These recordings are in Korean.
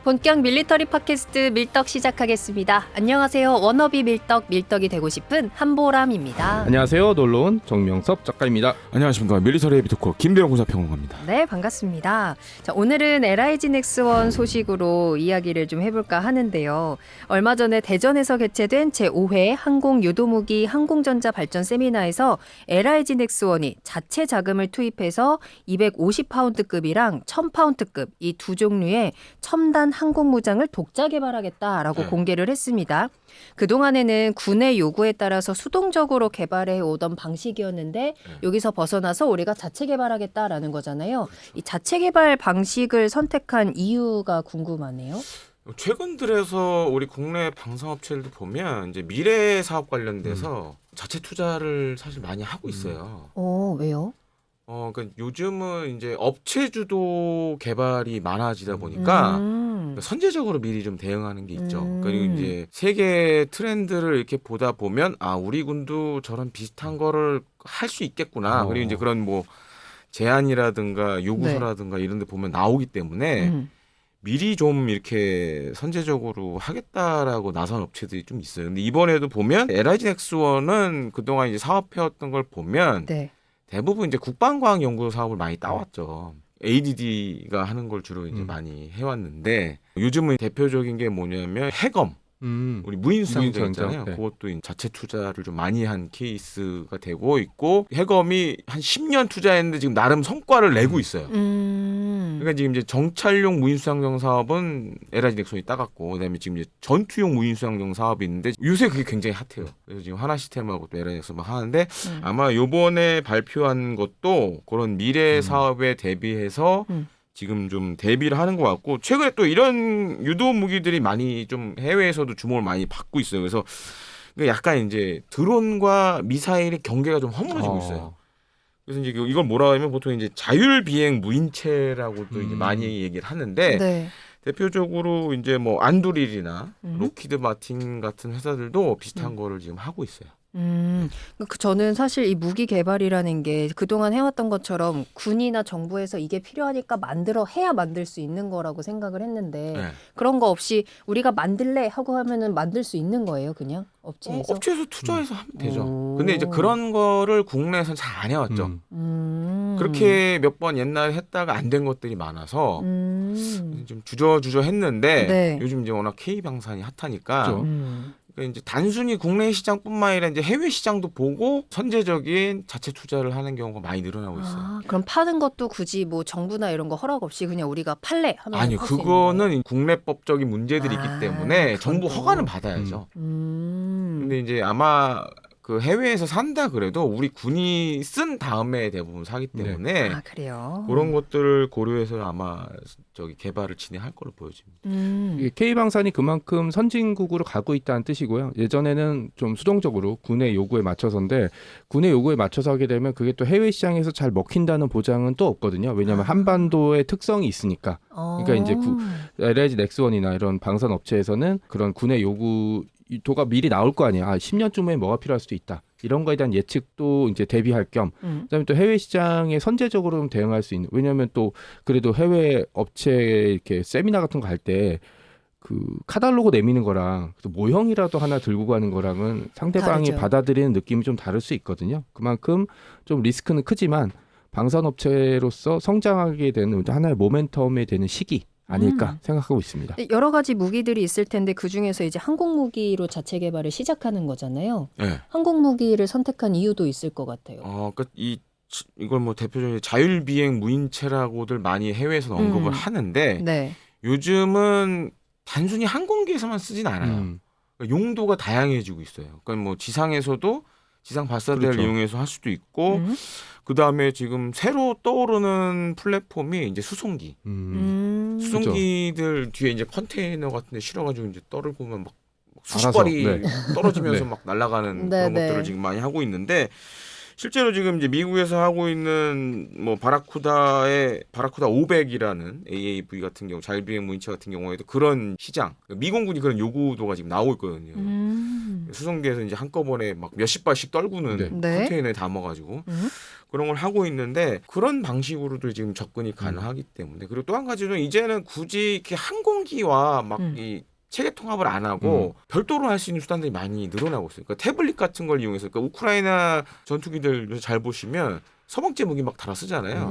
본격 밀리터리 팟캐스트 밀떡 시작하겠습니다. 안녕하세요. 워너비 밀떡이 되고 싶은 한보람입니다. 안녕하세요. 놀러온 정명섭 작가입니다. 안녕하십니까. 밀리터리 헤비토커 김대영 군사평론가입니다. 네, 반갑습니다. 자, 오늘은 LIG 넥스원 소식으로 이야기를 좀 해볼까 하는데요. 얼마 전에 대전에서 개최된 제5회 항공유도무기 항공전자 발전 세미나에서 LIG 넥스원이 자체 자금을 투입해서 250파운드급이랑 1000파운드급 이 두 종류의 첨단 항공무장을 독자 개발하겠다라고 공개를 했습니다. 그동안에는 군의 요구에 따라서 수동적으로 개발해 오던 방식이었는데 여기서 벗어나서 우리가 자체 개발하겠다라는 거잖아요. 이 자체 개발 방식을 선택한 이유가 궁금하네요. 최근 들어서 우리 국내 방산업체들도 보면 이제 미래 사업 관련돼서 자체 투자를 사실 많이 하고 있어요. 왜요? 그러니까 요즘은 이제 업체 주도 개발이 많아지다 보니까 선제적으로 미리 좀 대응하는 게 있죠. 그리고 이제 세계 트렌드를 이렇게 보다 보면 우리 군도 저런 비슷한 거를 할 수 있겠구나. 그리고 이제 그런 뭐 제안이라든가 요구서라든가 이런 데 보면 나오기 때문에 미리 좀 이렇게 선제적으로 하겠다라고 나선 업체들이 좀 있어요. 근데 이번에도 보면 LIG 넥스원은 그동안 이제 사업해왔던 걸 보면 대부분 이제 국방과학연구소 사업을 많이 따왔죠. ADD가 하는 걸 주로 이제 많이 해왔는데 요즘은 대표적인 게 뭐냐면 해검. 우리 무인수상자 있잖아요. 그것도 자체 투자를 좀 많이 한 케이스가 되고 있고 해검이 한 10년 투자했는데 지금 나름 성과를 내고 있어요. 그러니까 지금 이제 정찰용 무인수상용 사업은 LIG 넥슨이 따갔고 그다음에 지금 이제 전투용 무인수상용 사업이 있는데 요새 그게 굉장히 핫해요. 그래서 지금 하나시스템하고 또 LIG 넥슨 막 하는데 아마 요번에 발표한 것도 그런 미래 사업에 대비해서 지금 좀 대비를 하는 것 같고 최근에 또 이런 유도 무기들이 많이 좀 해외에서도 주목을 많이 받고 있어요. 그래서 약간 이제 드론과 미사일의 경계가 좀 허물어지고 있어요. 그래서 이제 이걸 뭐라 하면 보통 이제 자율비행 무인체라고도 이제 많이 얘기를 하는데 대표적으로 이제 뭐 안두릴이나 로키드 마틴 같은 회사들도 비슷한 거를 지금 하고 있어요. 저는 사실 이 무기 개발이라는 게 그동안 해왔던 것처럼 군이나 정부에서 이게 필요하니까 해야 만들 수 있는 거라고 생각을 했는데 그런 거 없이 우리가 만들래 하고 하면은 만들 수 있는 거예요, 그냥 업체에서? 업체에서 투자해서 하면 되죠. 근데 이제 그런 거를 국내에서는 잘 안 해왔죠. 그렇게 몇 번 옛날에 했다가 안 된 것들이 많아서 좀 주저주저 했는데 요즘 이제 워낙 K방산이 핫하니까 이제 단순히 국내 시장뿐만 아니라 이제 해외 시장도 보고 선제적인 자체 투자를 하는 경우가 많이 늘어나고 있어요. 그럼 파는 것도 굳이 뭐 정부나 이런 거 허락 없이 그냥 우리가 팔래 하면 아니요, 그거는 국내법적인 문제들이 있기 때문에 정부 허가는 받아야죠. 근데 이제 아마 그 해외에서 산다 그래도 우리 군이 쓴 다음에 대부분 사기 때문에 그래요? 그런 것들을 고려해서 아마 개발을 진행할 걸로 보여집니다. K방산이 그만큼 선진국으로 가고 있다는 뜻이고요. 예전에는 좀 수동적으로 군의 요구에 맞춰서인데 군의 요구에 맞춰서 하게 되면 그게 또 해외 시장에서 잘 먹힌다는 보장은 또 없거든요. 왜냐하면 한반도의 특성이 있으니까. 그러니까 이제 LIG 넥스원이나 이런 방산 업체에서는 그런 군의 요구도가 미리 나올 거 아니에요. 10년쯤에 뭐가 필요할 수도 있다. 이런 거에 대한 예측도 이제 대비할 겸, 그다음에 또 해외 시장에 선제적으로 좀 대응할 수 있는. 왜냐하면 또 그래도 해외 업체 이렇게 세미나 같은 거 할 때 그 카탈로그 내미는 거랑 모형이라도 하나 들고 가는 거랑은 상대방이 다르죠. 받아들이는 느낌이 좀 다를 수 있거든요. 그만큼 좀 리스크는 크지만 방산업체로서 성장하게 되는 하나의 모멘텀이 되는 시기 아닐까 생각하고 있습니다. 여러 가지 무기들이 있을 텐데 그중에서 이제 항공무기로 자체 개발을 시작하는 거잖아요. 항공무기를 선택한 이유도 있을 것 같아요. 그러니까 이걸 뭐 대표적인 자율비행 무인체라고들 많이 해외에서 언급을 하는데 요즘은 단순히 항공기에서만 쓰진 않아요. 그러니까 용도가 다양해지고 있어요. 그러니까 뭐 지상에서도 지상 발사대를 이용해서 할 수도 있고 그 다음에 지금 새로 떠오르는 플랫폼이 이제 수송기. 수송기들 뒤에 이제 컨테이너 같은데 실어가지고 이제 떨구면 막 수십 발이 떨어지면서 막 날아가는 그런 것들을 지금 많이 하고 있는데 실제로 지금 이제 미국에서 하고 있는 뭐 바라쿠다 500이라는 AAV 같은 경우 자율비행 무인체 같은 경우에도 그런 시장, 미공군이 그런 요구도가 지금 나오고 있거든요. 수송기에서 이제 한꺼번에 막 몇십 발씩 떨구는 네. 컨테이너에 담아가지고 그런 걸 하고 있는데 그런 방식으로도 지금 접근이 가능하기 때문에 그리고 또 한 가지는 이제는 굳이 이렇게 항공기와 막 이 체계 통합을 안 하고 별도로 할 수 있는 수단들이 많이 늘어나고 있어요. 그러니까 태블릿 같은 걸 이용해서 그러니까 우크라이나 전투기들 잘 보시면 서방제 무기 막 달아 쓰잖아요.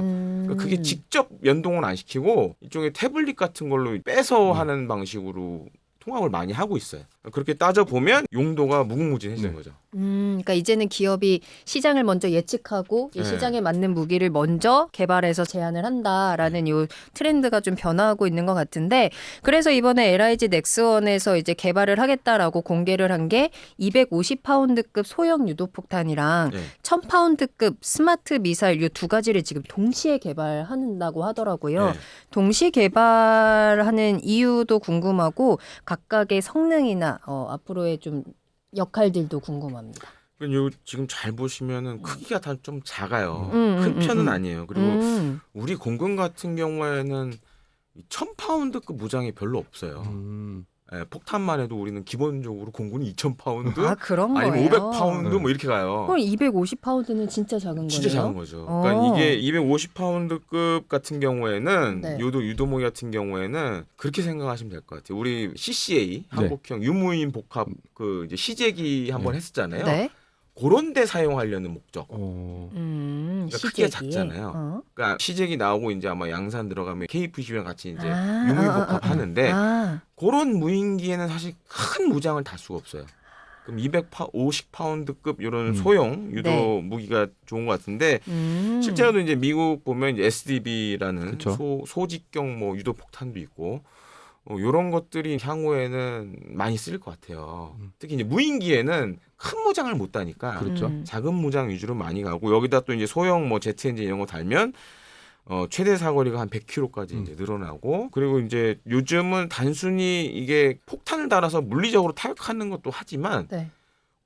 그러니까 그게 직접 연동은 안 시키고 이쪽에 태블릿 같은 걸로 빼서 하는 방식으로 통합을 많이 하고 있어요. 그렇게 따져보면 용도가 무궁무진해진 거죠. 그러니까 이제는 기업이 시장을 먼저 예측하고 이 네. 시장에 맞는 무기를 먼저 개발해서 제안을 한다라는 요 트렌드가 좀 변화하고 있는 것 같은데 그래서 이번에 LIG 넥스원에서 이제 개발을 하겠다라고 공개를 한 게 250파운드급 소형 유도폭탄이랑 네. 1000파운드급 스마트 미사일 이 두 가지를 지금 동시에 개발한다고 하더라고요. 네. 동시 개발하는 이유도 궁금하고 각각의 성능이나 앞으로의 좀 역할들도 궁금합니다. 요 지금 잘 보시면은 크기가 다 좀 작아요. 큰 편은 아니에요. 그리고 우리 공군 같은 경우에는 1000파운드급 무장이 별로 없어요. 예, 폭탄만 해도 우리는 기본적으로 공군이 2000파운드 아 그런 아니면 거예요. 500파운드 뭐 이렇게 가요. 그럼 250파운드는 진짜 작은 거네요. 진짜 작은 거죠. 그러니까 이게 250파운드급 같은 경우에는 네. 유도모기 같은 경우에는 그렇게 생각하시면 될 것 같아요. 우리 CCA 한국형 유무인 복합 그 이제 시제기 한번 했었잖아요. 네. 그런 데 사용하려는 목적. 그러니까 크기가 시제기에. 작잖아요. 그러니까 시제기 나오고 이제 아마 양산 들어가면 KF-21랑 같이 이제 아, 유무인 복합 하는데 아. 그런 무인기에는 사실 큰 무장을 달 수가 없어요. 그럼 250파운드급 이런 소형 유도 네. 무기가 좋은 것 같은데 실제로도 이제 미국 보면 이제 SDB라는 그쵸. 소직경 뭐 유도 폭탄도 있고 이런 것들이 향후에는 많이 쓰일 것 같아요. 특히 이제 무인기에는 큰 무장을 못 다니까 그렇죠. 작은 무장 위주로 많이 가고 여기다 또 이제 소형 뭐 제트 엔진 이런 거 달면 최대 사거리가 한 100km까지 이제 늘어나고 그리고 이제 요즘은 단순히 이게 폭탄을 달아서 물리적으로 타격하는 것도 하지만 네.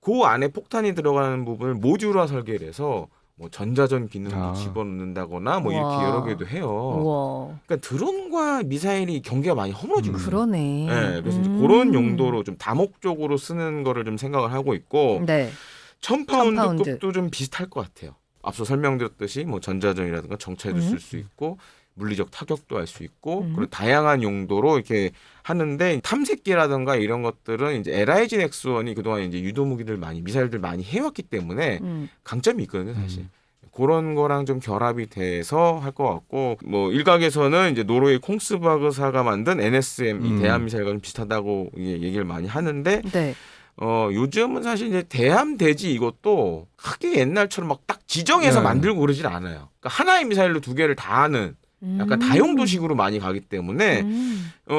그 안에 폭탄이 들어가는 부분을 모듈화 설계를 해서 뭐 전자전 기능도 집어넣는다거나 뭐 이렇게 우와. 여러 개도 해요. 우와. 그러니까 드론과 미사일이 경계가 많이 허물어지고 있어요. 그러네. 네, 그래서 이제 그런 용도로 좀 다목적으로 쓰는 거를 좀 생각을 하고 있고 네. 1000파운드급도 좀 비슷할 것 같아요. 앞서 설명드렸듯이 뭐 전자전이라든가 정찰도 쓸 수 있고 물리적 타격도 할 수 있고 그리고 다양한 용도로 이렇게 하는데 탐색기라든가 이런 것들은 이제 LIG 넥스원이 그동안 이제 유도 무기들 많이 미사일들 많이 해왔기 때문에 강점이 있거든요, 사실. 그런 거랑 좀 결합이 돼서 할 것 같고 뭐 일각에서는 이제 노르웨이 콩스바그사가 만든 NSM 이 대함 미사일과 좀 비슷하다고 얘기를 많이 하는데 네. 요즘은 사실 이제 대함 대지 이것도 크게 옛날처럼 막 딱 지정해서 만들고 그러질 않아요. 그러니까 하나의 미사일로 두 개를 다 하는 약간 다용도식으로 많이 가기 때문에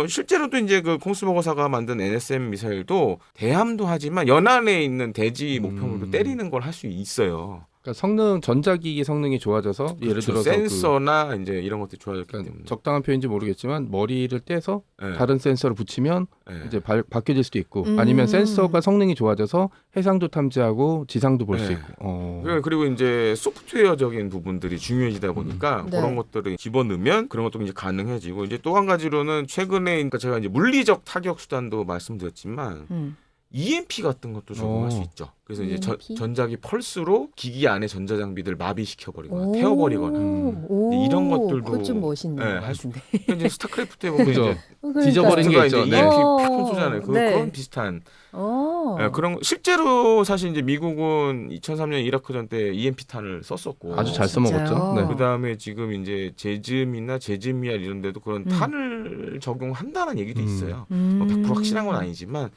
실제로도 이제 그 콩스버거사가 만든 NSM 미사일도 대함도 하지만 연안에 있는 대지 목표물도 때리는 걸 할 수 있어요. 그러니까 전자기기 성능이 좋아져서 예를 그렇죠. 들어서 센서나 이제 이런 것들이 좋아졌기 그러니까 때문에 적당한 표현인지 모르겠지만 머리를 떼서 네. 다른 센서를 붙이면 네. 이제 바뀌어질 수도 있고 아니면 센서가 성능이 좋아져서 해상도 탐지하고 지상도 볼 수 네. 있고. 그리고 이제 소프트웨어적인 부분들이 중요해지다 보니까 네. 그런 것들을 집어넣으면 그런 것도 이제 가능해지고 이제 또 한 가지로는 최근에 그러니까 제가 이제 물리적 타격 수단도 말씀드렸지만 EMP 같은 것도 적용할 수 있죠. 그래서 이제 EMP? 전자기 펄스로 기기 안에 전자 장비들 마비시켜버리거나 태워버리거나 이런 것들도 그거 좀 멋있는 네, 것 할 수- 같은데. 이제 스타크래프트에 보면 그죠. 이제 뒤져버리는 게 버스가 있죠. 이제 네. EMP 팍 쏘잖아요. 네. 그런 비슷한 그런 실제로 사실 이제 미국은 2003년 이라크전 때 EMP탄을 썼었고 아주 잘 진짜요? 써먹었죠. 네. 그 다음에 지금 이제 제즘이나 제즈미알 이런 데도 그런 탄을 적용한다는 얘기도 있어요. 뭐 100% 확실한 건 아니지만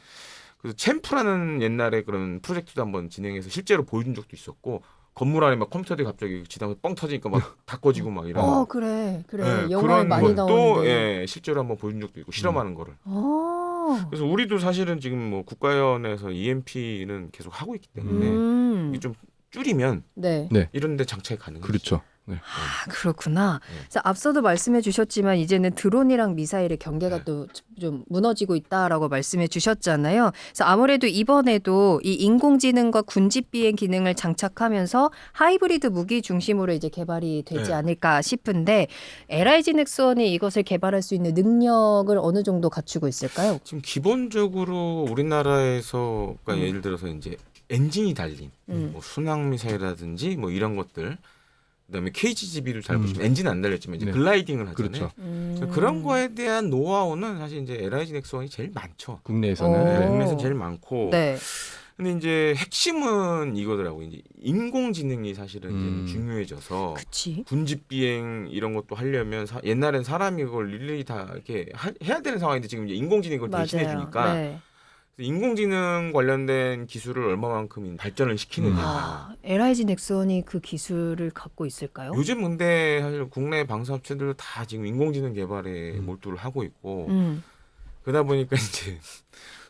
그래서 챔프라는 옛날에 그런 프로젝트도 한번 진행해서 실제로 보여준 적도 있었고 건물 안에 막 컴퓨터들이 갑자기 지나면 뻥 터지니까 막 다 꺼지고 막 이런 그래. 예, 영화에 그런 많이 것도 나오는데. 예, 실제로 한번 보여준 적도 있고 실험하는 거를. 아. 그래서 우리도 사실은 지금 뭐 국가연에서 EMP는 계속 하고 있기 때문에 이게 좀 줄이면 네. 네. 이런 데 장착이 가능해요. 그렇죠. 네. 아, 그렇구나. 네. 그래서 앞서도 말씀해 주셨지만 이제는 드론이랑 미사일의 경계가 또 좀 무너지고 있다라고 말씀해 주셨잖아요. 그래서 아무래도 이번에도 이 인공지능과 군집 비행 기능을 장착하면서 하이브리드 무기 중심으로 이제 개발이 되지 네. 않을까 싶은데 LIG 넥스원이 이것을 개발할 수 있는 능력을 어느 정도 갖추고 있을까요? 지금 기본적으로 우리나라에서 그러니까 예를 들어서 이제 엔진이 달린 뭐 순항 미사일이라든지 뭐 이런 것들 그다음에 KGB를 잘 보시면 엔진 안 달렸지만 이제 네. 글라이딩을 하잖아요. 그렇죠. 그런 거에 대한 노하우는 사실 이제 LIG 넥스원이 제일 많죠. 국내에서는. 어. 네, 국내에서는 제일 많고. 네. 근데 이제 핵심은 이거더라고. 이제 인공지능이 사실은 이제 중요해져서 그치. 군집 비행 이런 것도 하려면 옛날엔 사람이 그걸 일일이 다 이렇게 해야 되는 상황인데 지금 이제 인공지능이 그걸 대신해 주니까 네. 인공지능 관련된 기술을 얼마만큼 발전을 시키느냐. 아, LIG 넥스원이 그 기술을 갖고 있을까요? 요즘 근데 사실 국내 방산업체들 다 지금 인공지능 개발에 몰두를 하고 있고 그러다 보니까 이제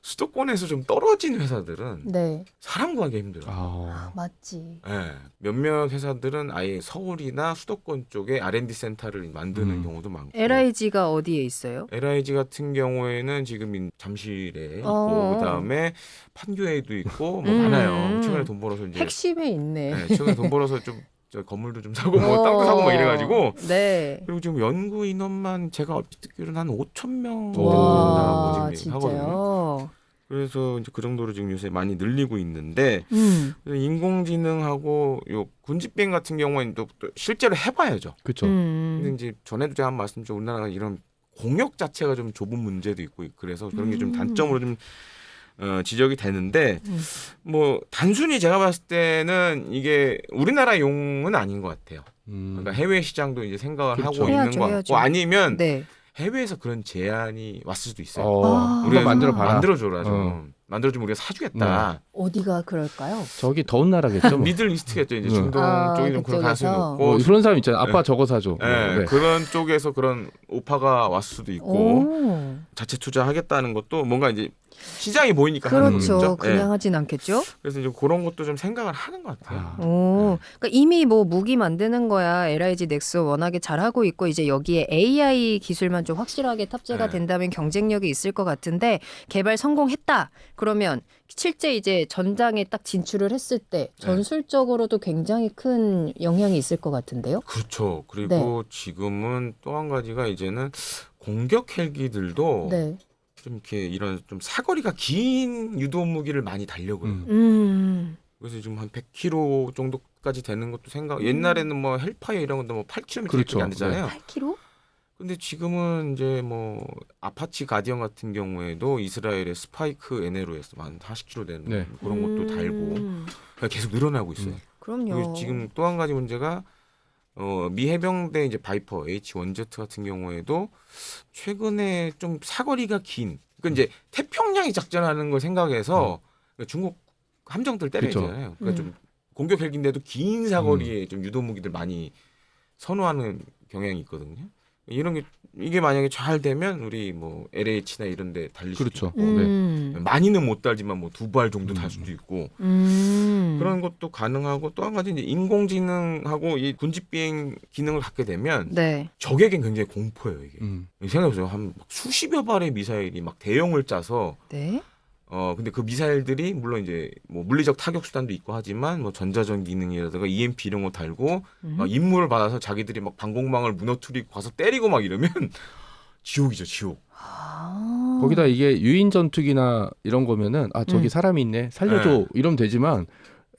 수도권에서 좀 떨어진 회사들은 네. 사람 구하기 힘들어요. 아. 맞지. 네. 몇몇 회사들은 아예 서울이나 수도권 쪽에 R&D 센터를 만드는 경우도 많고. LIG가 어디에 있어요? LIG 같은 경우에는 지금 잠실에 있고 어. 그다음에 판교에도 있고 뭐 많아요. 최근에 돈 벌어서 이제 핵심에 있네. 네, 최근에 돈 벌어서 좀 저 건물도 좀 사고 뭐 땅도 사고 막 이래가지고 네. 그리고 지금 연구 인원만 제가 얼핏 듣기로는 한 5천 명 정도 와, 된다고 지금 하거든요. 진짜요? 그래서 이제 그 정도로 지금 요새 많이 늘리고 있는데 그래서 인공지능하고 요 군집비행 같은 경우에는 또 실제로 해봐야죠. 그렇죠. 근데 이제 전에도 제가 한 말씀드렸죠. 우리나라가 이런 공역 자체가 좀 좁은 문제도 있고 그래서 그런 게 좀 단점으로 좀 지적이 되는데 뭐 단순히 제가 봤을 때는 이게 우리나라 용은 아닌 것 같아요. 그러니까 해외 시장도 이제 생각을 그렇죠. 하고 있는 해야죠, 것 해야죠. 같고 아니면 네. 해외에서 그런 제안이 왔을 수도 있어요. 한번 우리가 만들어 봐라. 만들어줘라 좀. 만들어주면 우리가 사주겠다. 어디가 그럴까요? 저기 더운 나라겠죠. 뭐. 미들 이스트겠죠. 이제 중동 쪽이 좀 그런 가능성이 그쪽에서? 높고. 뭐 그런 사람 있잖아요. 아빠 저거 사줘. 네, 네. 그런 쪽에서 그런 오파가 왔을 수도 있고 오. 자체 투자하겠다는 것도 뭔가 이제 시장이 보이니까 하는 그렇죠. 거죠. 그냥 하진 않겠죠? 그래서 이제 그런 것도 좀 생각을 하는 것 같아요. 오, 그러니까 이미 뭐 무기 만드는 거야 LIG 넥스 워낙에 잘하고 있고 이제 여기에 AI 기술만 좀 확실하게 탑재가 네. 된다면 경쟁력이 있을 것 같은데 개발 성공했다. 그러면 실제 이제 전장에 딱 진출을 했을 때 전술적으로도 굉장히 큰 영향이 있을 것 같은데요. 그렇죠. 그리고 지금은 또 한 가지가 이제는 공격 헬기들도 네. 좀 이렇게 이런 좀 사거리가 긴 유도 무기를 많이 달려고 해요. 그래서 지금 한 100km 정도까지 되는 것도 옛날에는 뭐 헬파이어 이런 건데 뭐 8km밖에 그렇죠. 안 되잖아요. 8kg? 근데 지금은 이제 뭐 아파치 가디언 같은 경우에도 이스라엘의 스파이크 NLO에서 한 40km 되는 네. 그런 것도 달고 계속 늘어나고 있어요. 그럼요. 그리고 지금 또 한 가지 문제가 미 해병대 이제 바이퍼 H1Z 같은 경우에도 최근에 좀 사거리가 긴 그러니까 이제 태평양이 작전하는 걸 생각해서 그러니까 중국 함정들 때려야 그쵸. 되잖아요. 그러니까 좀 공격 헬기인데도 긴 사거리에 좀 유도 무기들 많이 선호하는 경향이 있거든요. 이런 게 이게 만약에 잘 되면 우리 뭐 LH나 이런 데 달릴 그렇죠. 수도 있고 네. 많이는 못 달지만 뭐 2발 정도 달 수도 있고 그런 것도 가능하고 또 한 가지 이제 인공지능하고 이 군집 비행 기능을 갖게 되면 네. 적에겐 굉장히 공포예요 이게. 생각해보세요. 한 수십여 발의 미사일이 막 대형을 짜서 네. 근데 그 미사일들이 물론 이제 뭐 물리적 타격 수단도 있고 하지만 뭐 전자전 기능이라든가 EMP 이런 거 달고 막 임무를 받아서 자기들이 막 방공망을 무너뜨리고 가서 때리고 막 이러면 지옥이죠, 지옥. 거기다 이게 유인 전투기나 이런 거면은 저기 사람이 있네 살려줘 네. 이러면 되지만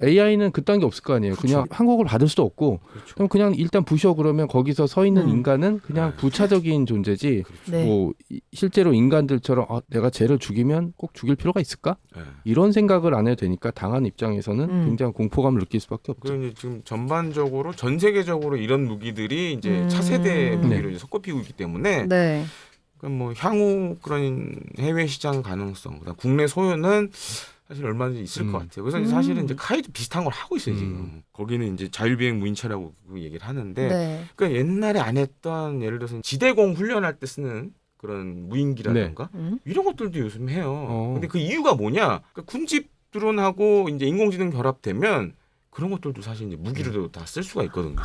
AI는 그딴 게 없을 거 아니에요. 그렇죠. 그냥 항복을 받을 수도 없고 그렇죠. 그냥 일단 부셔 그러면 거기서 서 있는 인간은 그냥 부차적인 존재지 네. 뭐 실제로 인간들처럼 내가 쟤를 죽이면 꼭 죽일 필요가 있을까? 네. 이런 생각을 안 해도 되니까 당한 입장에서는 굉장히 공포감을 느낄 수밖에 없죠. 그리고 이제 지금 전반적으로 전 세계적으로 이런 무기들이 이제 차세대 무기로 이제 손꼽히고 있기 때문에 네. 그럼 뭐 향후 그런 해외 시장 가능성, 그다음 국내 소요는 사실 얼마든지 있을 것 같아요. 그래서 사실은 이제 카이도 비슷한 걸 하고 있어요 지금. 거기는 이제 자율비행 무인차라고 그 얘기를 하는데, 네. 그러니까 옛날에 안 했던 예를 들어서 지대공 훈련할 때 쓰는 그런 무인기라든가 이런 것들도 요즘 해요. 근데 그 이유가 뭐냐? 그러니까 군집 드론하고 이제 인공지능 결합되면 그런 것들도 사실 이제 무기로도 다 쓸 수가 있거든요.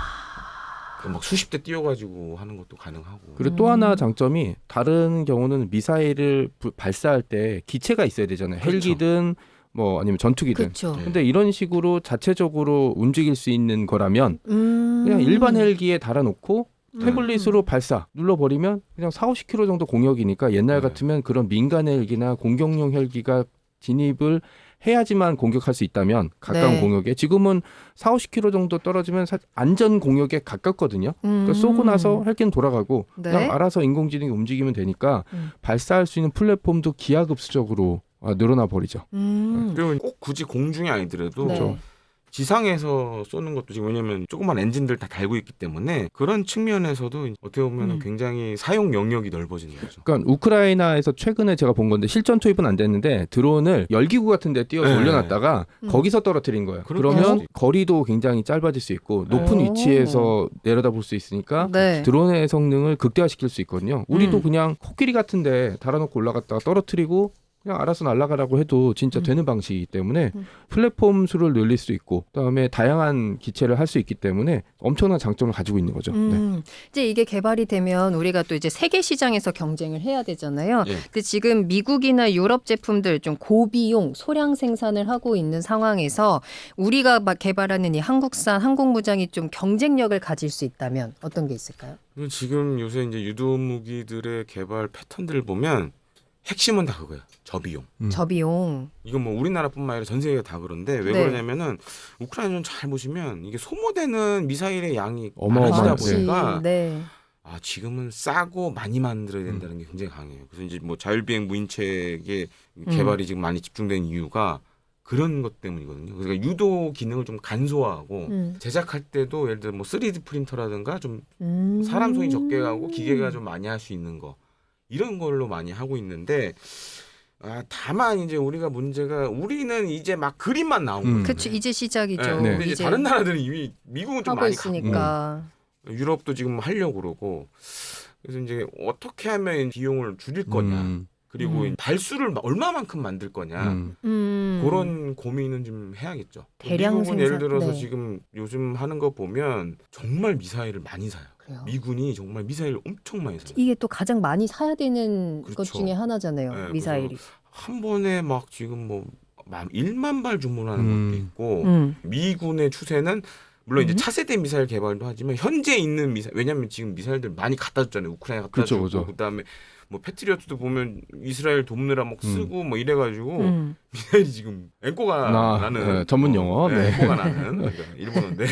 막 수십 대 띄워가지고 하는 것도 가능하고. 그리고 또 하나 장점이 다른 경우는 미사일을 발사할 때 기체가 있어야 되잖아요. 그렇죠. 헬기든 뭐 아니면 전투기든. 그렇죠. 네. 근데 이런 식으로 자체적으로 움직일 수 있는 거라면 그냥 일반 헬기에 달아놓고 태블릿으로 발사 눌러버리면 그냥 40-50km 정도 공격이니까 옛날 네. 같으면 그런 민간 헬기나 공격용 헬기가 진입을 해야지만 공격할 수 있다면 가까운 네. 공격에 지금은 40-50km 정도 떨어지면 안전 공격에 가깝거든요. 그러니까 쏘고 나서 헬기는 돌아가고 네. 그냥 알아서 인공지능이 움직이면 되니까 발사할 수 있는 플랫폼도 기하급수적으로 늘어나 버리죠. 그리고 꼭 굳이 공중이 아니더라도 네. 지상에서 쏘는 것도 지금 왜냐면 조그만 엔진들 다 달고 있기 때문에 그런 측면에서도 어떻게 보면 굉장히 사용 영역이 넓어지는 거죠. 그러니까 우크라이나에서 최근에 제가 본 건데 실전 투입은 안 됐는데 드론을 열기구 같은 데 띄워서 네. 올려놨다가 거기서 떨어뜨린 거예요. 그렇구나. 그러면 거리도 굉장히 짧아질 수 있고 높은 오. 위치에서 내려다볼 수 있으니까 네. 드론의 성능을 극대화시킬 수 있거든요. 우리도 음. 그냥 코끼리 같은 데 달아놓고 올라갔다가 떨어뜨리고 그냥 알아서 날아가라고 해도 진짜 되는 방식이기 때문에 플랫폼 수를 늘릴 수 있고 그다음에 다양한 기체를 할 수 있기 때문에 엄청난 장점을 가지고 있는 거죠. 네. 이제 이게 개발이 되면 우리가 또 이제 세계 시장에서 경쟁을 해야 되잖아요. 예. 근데 지금 미국이나 유럽 제품들 좀 고비용 소량 생산을 하고 있는 상황에서 우리가 막 개발하는 이 한국산 항공무장이 좀 경쟁력을 가질 수 있다면 어떤 게 있을까요? 지금 요새 이제 유도 무기들의 개발 패턴들을 보면 핵심은 다 그거예요. 저비용. 저비용. 이건 뭐 우리나라뿐만 아니라 전 세계가 다 그런데 왜 네. 그러냐면은 우크라이나는 잘 보시면 이게 소모되는 미사일의 양이 어마어마하죠. 많아지다 보니까 네. 지금은 싸고 많이 만들어야 된다는 게 굉장히 강해요. 그래서 이제 뭐 자율비행 무인책의 개발이 지금 많이 집중된 이유가 그런 것 때문이거든요. 그러니까 유도 기능을 좀 간소화하고 제작할 때도 예를 들어 뭐 3D 프린터라든가 좀 사람 손이 적게 가고 기계가 좀 많이 할 수 있는 거 이런 걸로 많이 하고 있는데 다만 이제 우리가 문제가 우리는 이제 막 그림만 나온 거예요. 그렇죠. 이제 시작이죠. 네. 근데 이제 다른 나라들은 이미 미국은 좀 하고 많이 있으니까. 갔고 유럽도 지금 하려고 그러고 그래서 이제 어떻게 하면 비용을 줄일 거냐 그리고 발수를 얼마만큼 만들 거냐 그런 고민은 좀 해야겠죠. 대량 미국은 생산. 예를 들어서 네. 지금 요즘 하는 거 보면 정말 미사일을 많이 사요. 그래요. 미군이 정말 미사일을 엄청 많이 사요. 이게 또 가장 많이 사야 되는 그렇죠. 것 중에 하나잖아요. 네, 미사일이. 한 번에 막 지금 뭐 1만 발 주문하는 것도 있고 미군의 추세는 물론 이제 차세대 미사일 개발도 하지만 현재 있는 미사일 왜냐하면 지금 미사일들 많이 갖다 줬잖아요. 우크라이나 갖다 그렇죠, 주고 그렇죠. 그다음에 뭐 패트리어트도 보면 이스라엘 돕느라 막 쓰고 뭐 이래가지고 미사일이 지금 앵꼬가 나는 네, 전문 용어. 네. 앵꼬가 나는 그러니까 일본어인데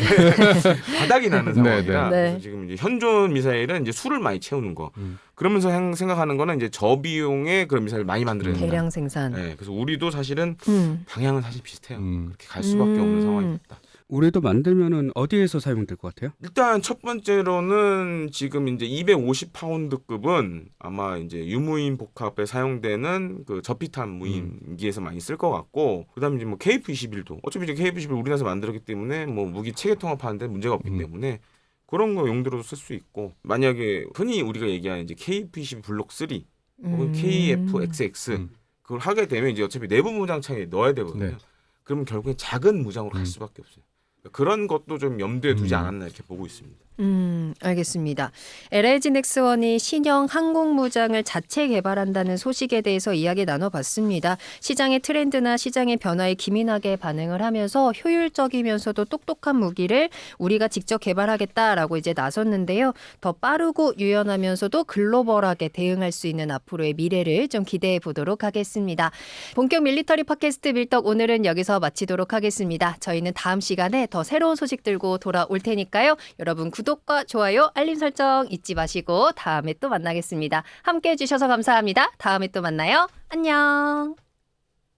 바닥이 나는 상황이라 네. 그래서 지금 이제 현존 미사일은 이제 수를 많이 채우는 거 그러면서 생각하는 거는 이제 저비용의 그런 미사일 많이 만들어야 된다. 대량 생산. 네, 그래서 우리도 사실은 방향은 사실 비슷해요. 그렇게 갈 수밖에 음. 없는 상황입니다. 우리도 만들면은 어디에서 사용될 것 같아요? 일단 첫 번째로는 지금 이제 250파운드급은 아마 이제 유무인 복합에 사용되는 그 저피탄 무인기에서 많이 쓸 것 같고 그다음에 이제 뭐 KF-21도 어차피 이제 KF-21 우리나라에서 만들었기 때문에 뭐 무기 체계 통합하는데 문제가 없기 때문에 그런 거 용도로도 쓸 수 있고 만약에 흔히 우리가 얘기하는 이제 KF-22 블록 3 혹은 KF-XX 그걸 하게 되면 이제 어차피 내부 무장창에 넣어야 되거든요. 네. 그러면 결국엔 작은 무장으로 갈 수밖에 없어요. 그런 것도 좀 염두에 두지 않았나 이렇게 보고 있습니다. 알겠습니다. LIG 넥스원이 신형 항공무장을 자체 개발한다는 소식에 대해서 이야기 나눠봤습니다. 시장의 트렌드나 시장의 변화에 기민하게 반응을 하면서 효율적이면서도 똑똑한 무기를 우리가 직접 개발하겠다라고 이제 나섰는데요. 더 빠르고 유연하면서도 글로벌하게 대응할 수 있는 앞으로의 미래를 좀 기대해 보도록 하겠습니다. 본격 밀리터리 팟캐스트 밀떡 오늘은 여기서 마치도록 하겠습니다. 저희는 다음 시간에 더 새로운 소식 들고 돌아올 테니까요. 여러분 구독과 좋아요, 알림 설정 잊지 마시고 다음에 또 만나겠습니다. 함께해 주셔서 감사합니다. 다음에 또 만나요. 안녕.